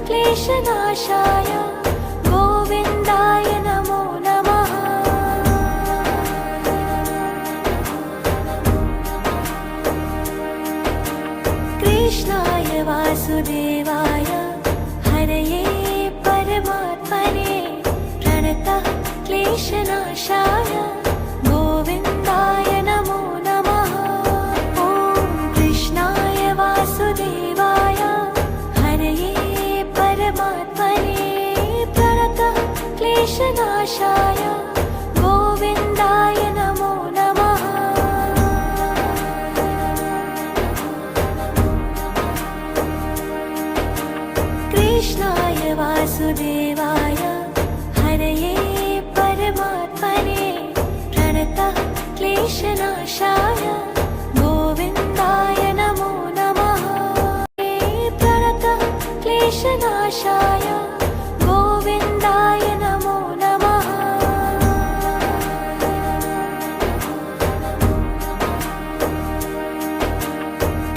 क्लेशनाशाय गोविन्दाय नमो नमः। कृष्णाय वासुदेवाय हरये परमात्मने प्रणतः क्लेशनाशाय गोविन्दाय नमो नमः। ॐ कृष्णाय वासुदेवाय हरये परमात्मने प्रणतः क्लेशनाशाय गोविन्दाय नमो नमः। कृष्णाय वासुदेवाय हरये परमात्मने प्रणतः क्लेशनाशाय गोविन्दाय नमो नमः। प्रणतः क्लेशनाशाय गोविन्दाय नमो नमः।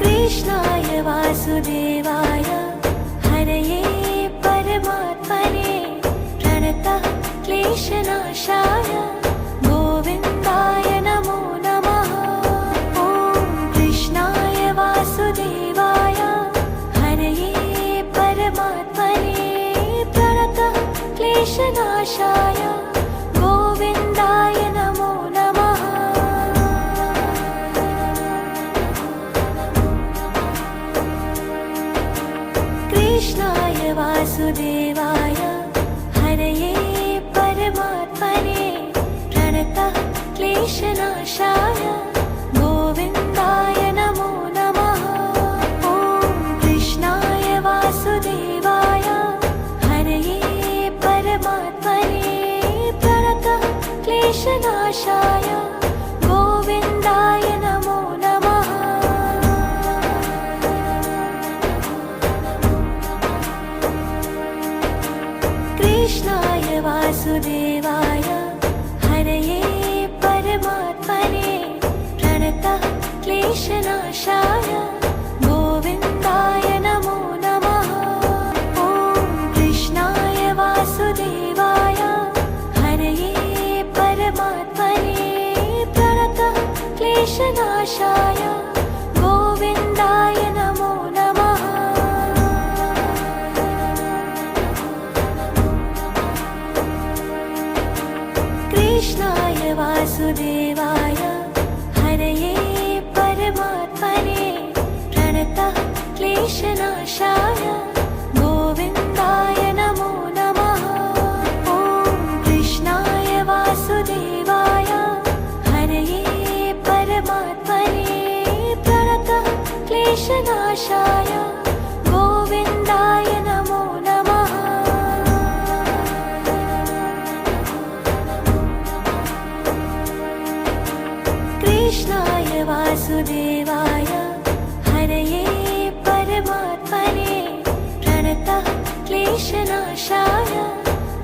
कृष्णाय वासुदेवाय हरये परमात्मने प्रणतः क्लेशनाशाय गोविन्दाय नमो नमः। ॐ कृष्णाय वासुदेवाय हरये परमात्मने प्रणतः क्लेशनाशाय गोविन्दाय नमो नमः। कृष्णाय वासुदेवाय हरये परमात्मने प्रणतः क्लेशनाशाय गोविन्दाय नमो नमः। ॐ कृष्णाय वासुदेवाय हरये परमात्मने प्रणतः क्लेशनाशाय गोविन्दाय नमो नमः। कृष्णाय वासुदेवाय हरये परमात्मने प्रणतः क्लेशनाशाय गोविन्दाय नमो नमः। ॐ कृष्णाय वासुदेवाय हरये परमात्मने प्रणतः क्लेशनाशाय गोविन्दाय नमो नमः। कृष्णाय वासुदेवाय हरये परमात्मने प्रणतः क्लेशनाशाय गोविन्दाय नमो नमः। ॐ कृष्णाय वासुदेवाय हरये परमात्मने प्रणतः क्लेशनाशाय गोविन्दाय नमो नमः। कृष्णाय वासुदेवाय हरये परमात्मने प्रणतः क्लेशनाशाय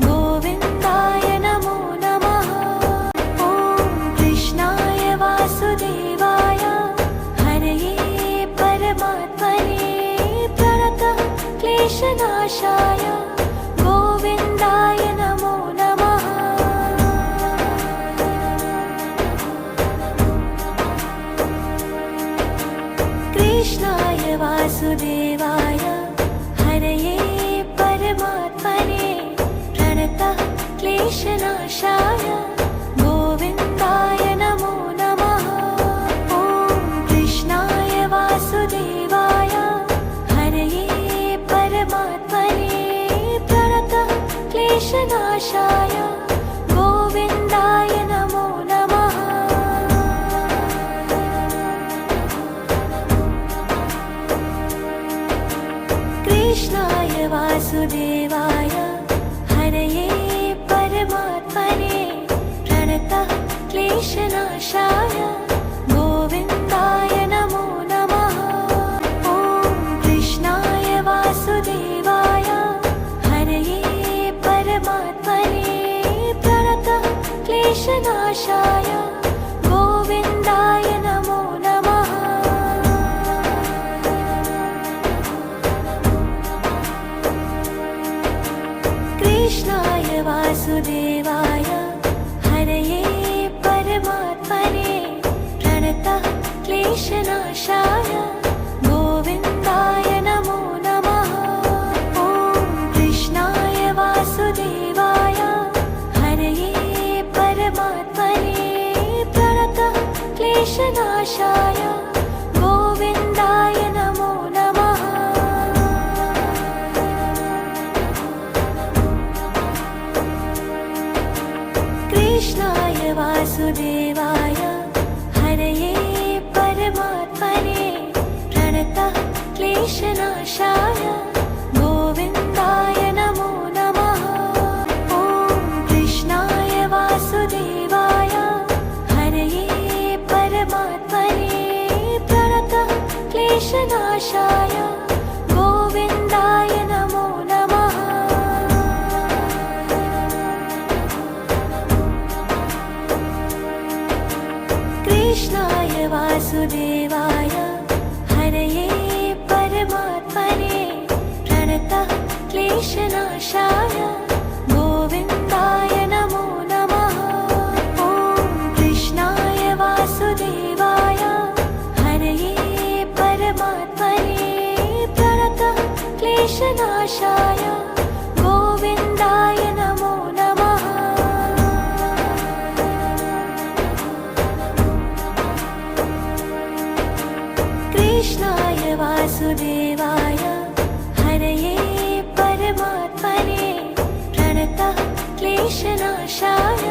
गोविन्दाय नमो नमः। ॐ कृष्णाय वासुदेवाय हरये परमात्मने प्रणतः क्लेशनाशाय गोविन्दाय नमो नमः। कृष्णाय वासुदेवाय हरये परमात्मने प्रणतः क्लेशनाशाय गोविन्दाय नमो नमः। ॐ कृष्णाय वासुदेवाय हरये परमात्मने प्रणतः क्लेशनाशाय गोविन्दाय नमो नमः। कृष्णाय वासुदेवाय हरये परमात्मने प्रणतः क्लेशनाशाय गोविन्दाय नमो नमः। ॐ कृष्णाय वासुदेवाय वासुदेवाय हरये परमात्मने प्रणतः क्लेशनाशाय गोविन्दाय नमो नमः। ॐ कृष्णाय वासुदेवाय हरये परमात्मने प्रणतः क्लेशनाशाय गोविन्दाय नमो नमः। कृष्णाय वासुदेवाय हरये परमात्मने प्रणतः क्लेशनाशाय गोविन्दाय नमो नमः। ॐ कृष्णाय वासुदेवाय हरये परमात्मने प्रणतः क्लेशनाशाय गोविन्दाय नमो नमः। कृष्णाय वासुदेवाय हरये परमात्मने प्रणतः क्लेशनाशाय गोविन्दाय नमो नमः। ॐ कृष्णाय वासुदेवाय हरये परमात्मने प्रणतः क्लेशनाशाय गोविन्दाय नमो नमः। कृष्णाय वासुदेवाय हरये परमात्मने प्रणतः क्लेशनाशाय